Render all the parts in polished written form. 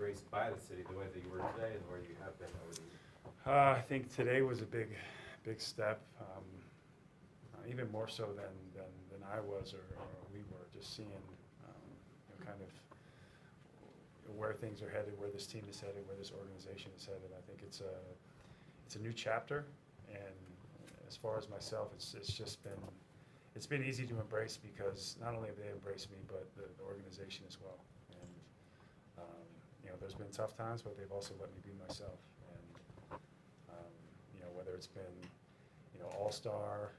embraced by the city the way that you were today and where you have been over the years? I think today was a big step, even more so than I was or we were. Just seeing, kind of where things are headed, where this team is headed, where this organization is headed. I think it's a new chapter, and as far as myself, it's been easy to embrace because not only have they embraced me, but the organization as well. And there's been tough times, but they've also let me be myself. And whether it's been all-star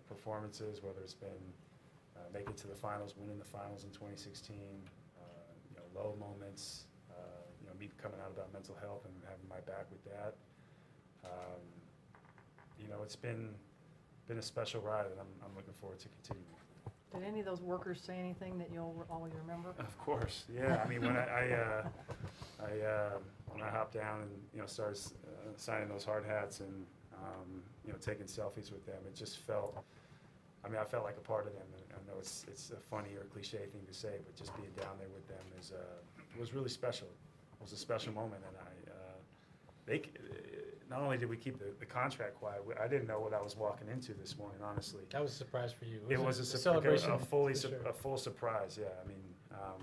performances, whether it's been making it to the finals, winning the finals in 2016, low moments, me coming out about mental health and having my back with that. It's been a special ride, and I'm looking forward to continuing. Did any of those workers say anything that you'll always remember? Of course, yeah. I mean, when when I hopped down and started signing those hard hats and taking selfies with them, it just felt. I mean, I felt like a part of them. And I know it's a funny or cliche thing to say, but just being down there with them was really special. It was a special moment, and not only did we keep the contract quiet, I didn't know what I was walking into this morning, honestly. That was a surprise for you. It was a celebration. a For sure. full surprise, yeah. I mean,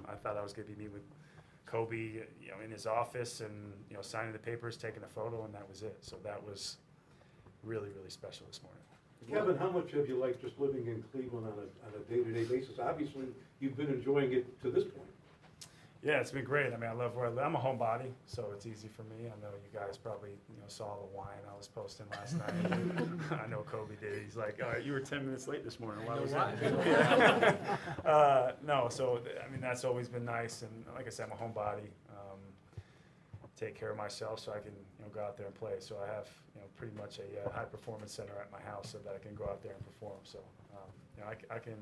I thought I was going to be meeting with Kobe, in his office and, signing the papers, taking a photo, and that was it. So that was really, really special this morning. Kevin, how much have you liked just living in Cleveland on a day-to-day basis? Obviously, you've been enjoying it to this point. Yeah, it's been great. I mean, I love where I live. I'm a homebody, so it's easy for me. I know you guys probably, saw the wine I was posting last night. I know Kobe did. He's like, all right, you were 10 minutes late this morning. Why was that? Yeah. No, so, I mean, that's always been nice. And like I said, I'm a homebody. Take care of myself so I can, go out there and play. So I have, pretty much a high-performance center at my house so that I can go out there and perform. So, I can,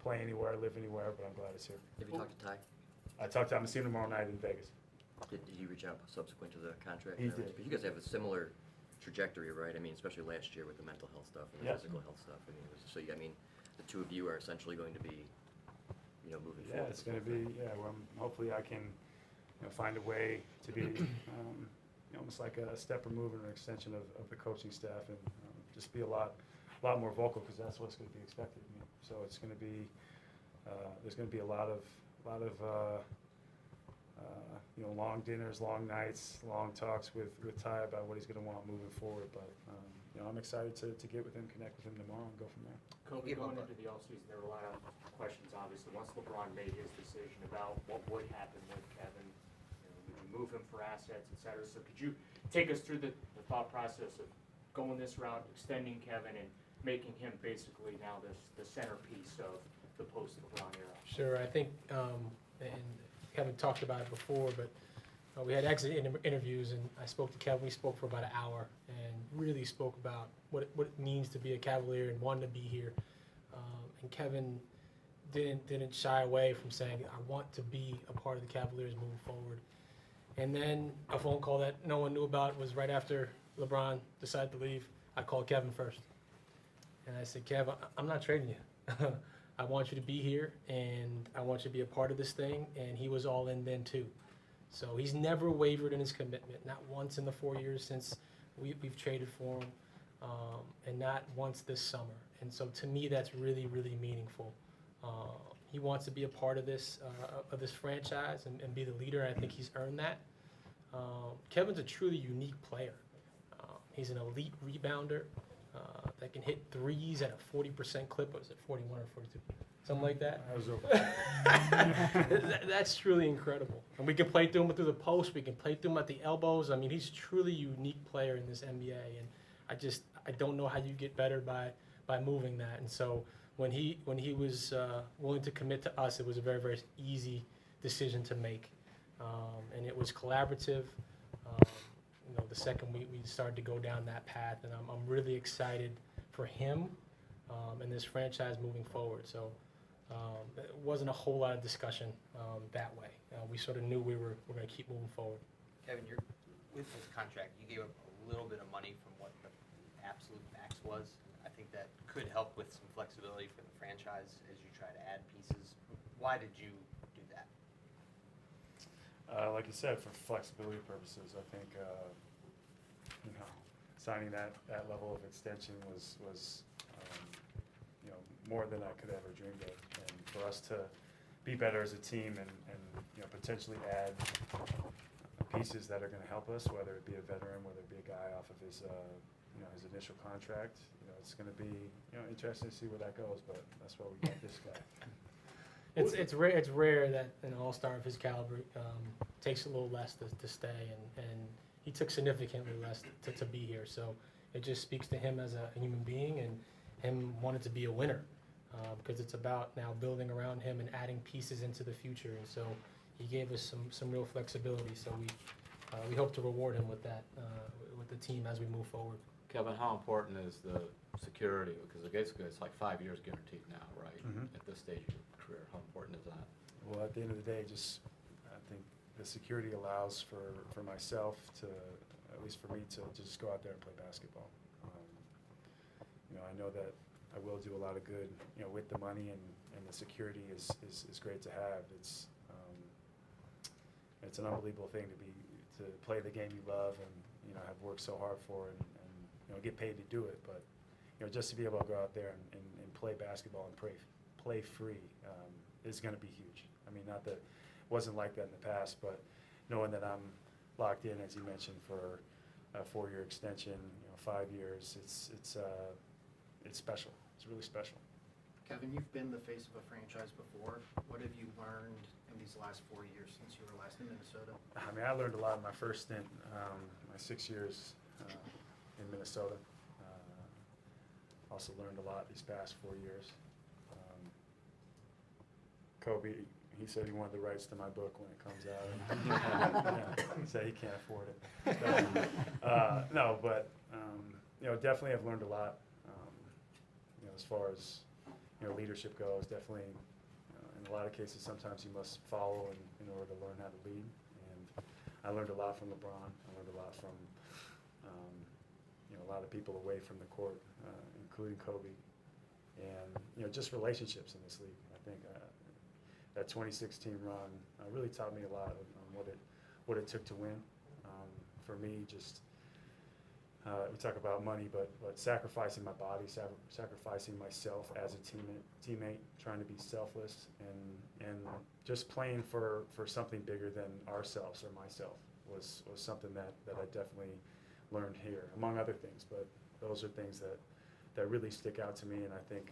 play anywhere, live anywhere, but I'm glad it's here. Have you talked to Ty? I talked to him. I'm seeing him tomorrow night in Vegas. Did he reach out subsequent to the contract? He and everything? did. Because you guys have a similar trajectory, right? I mean, especially last year with the mental health stuff and the Yeah. physical health stuff. I mean, the two of you are essentially going to be, moving Yeah, forward. it's going to be, well, hopefully I can, find a way to be, almost like a step removed or an extension of the coaching staff and just be a lot more vocal because that's what's going to be expected of me. So it's going to be, there's going to be a lot of long dinners, long nights, long talks with Ty about what he's going to want moving forward. But, I'm excited to get with him, connect with him tomorrow and go from there. Kobe, going into the offseason, there were a lot of questions, obviously, once LeBron made his decision about what would happen with Kevin, would you move him for assets, et cetera. So could you take us through the thought process of going this route, extending Kevin, and making him basically now the centerpiece of the post-LeBron era? Sure. I think, and Kevin talked about it before, but we had exit interviews, and I spoke to Kevin. We spoke for about an hour and really spoke about what it means to be a Cavalier and wanting to be here. And Kevin didn't shy away from saying, I want to be a part of the Cavaliers moving forward. And then a phone call that no one knew about was right after LeBron decided to leave. I called Kevin first. And I said, Kev, I'm not trading you. I want you to be here, and I want you to be a part of this thing. And he was all in then, too. So he's never wavered in his commitment, not once in the 4 years since we've traded for him, and not once this summer. And so to me, that's really, really meaningful. He wants to be a part of this franchise and be the leader. I think he's earned that. Kevin's a truly unique player. He's an elite rebounder that can hit threes at a 40% clip. Was it 41 or 42? Something like that. I was over. That's truly incredible. And we can play through him through the post. We can play through him at the elbows. I mean, he's truly a unique player in this NBA. And I don't know how you get better by moving that. And so when he was willing to commit to us, it was a very, very easy decision to make. And it was collaborative. The second we started to go down that path, and I'm really excited for him and this franchise moving forward. So it wasn't a whole lot of discussion that way. We sort of knew we were going to keep moving forward. Kevin, with this contract, you gave up a little bit of money from what the absolute max was. I think that could help with some flexibility for the franchise as you try to add pieces. Why did you do that? Like you said, for flexibility purposes, I think, signing that level of extension was, more than I could ever dreamed of. And for us to be better as a team and potentially add pieces that are gonna help us, whether it be a veteran, whether it be a guy off of his, his initial contract, it's gonna be, interesting to see where that goes, but that's why we got this guy. It's rare that an all-star of his caliber takes a little less to stay, and he took significantly less to be here. So it just speaks to him as a human being and him wanting to be a winner, because it's about now building around him and adding pieces into the future. And so he gave us some real flexibility. So we hope to reward him with that with the team as we move forward. Kevin, how important is the security? Because it's like 5 years guaranteed now, right? Mhm. At this stage of your career, how important is that? Well, at the end of the day, I think the security allows for myself to, at least for me, to just go out there and play basketball. I know that I will do a lot of good, with the money, and the security is great to have. It's an unbelievable thing to play the game you love and, have worked so hard for and get paid to do it. But, just to be able to go out there and play basketball and play free is going to be huge. I mean, not that it wasn't like that in the past, but knowing that I'm locked in, as you mentioned, for a 4-year extension, 5 years, it's special. It's really special. Kevin, you've been the face of a franchise before. What have you learned in these last 4 years since you were last in Minnesota? I mean, I learned a lot in my first stint, my 6 years in Minnesota. Also learned a lot these past 4 years. Kobe, he said he wanted the rights to my book when it comes out. He said he can't afford it. No, but definitely I've learned a lot. As far as leadership goes, definitely in a lot of cases sometimes you must follow in order to learn how to lead. And I learned a lot from LeBron. I learned a lot from a lot of people away from the court, including Kobe, and just relationships in this league. I think that 2016 run really taught me a lot on what it took to win. For me, just we talk about money, but sacrificing my body, sacrificing myself as a teammate, trying to be selfless, and just playing for something bigger than ourselves or myself was something that I definitely learned here, among other things. But those are things that really stick out to me, and I think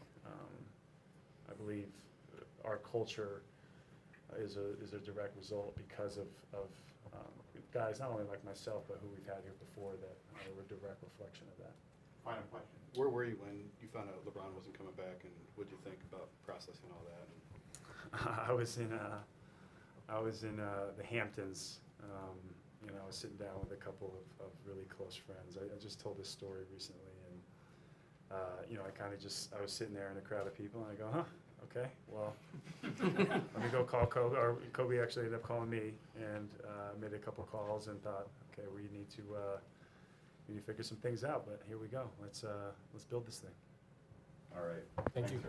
I believe our culture is a direct result because of guys not only like myself, but who we've had here before that were a direct reflection of that. Final question. Where were you when you found out LeBron wasn't coming back, and what did you think about processing all that? I was in the Hamptons. I was sitting down with a couple of really close friends. I just told this story recently, and I was sitting there in a crowd of people, and I go, huh, okay, well, let me go call Kobe. Or Kobe actually ended up calling me, and made a couple calls and thought, okay, we need to figure some things out. But here we go. Let's build this thing. All right. Thank you.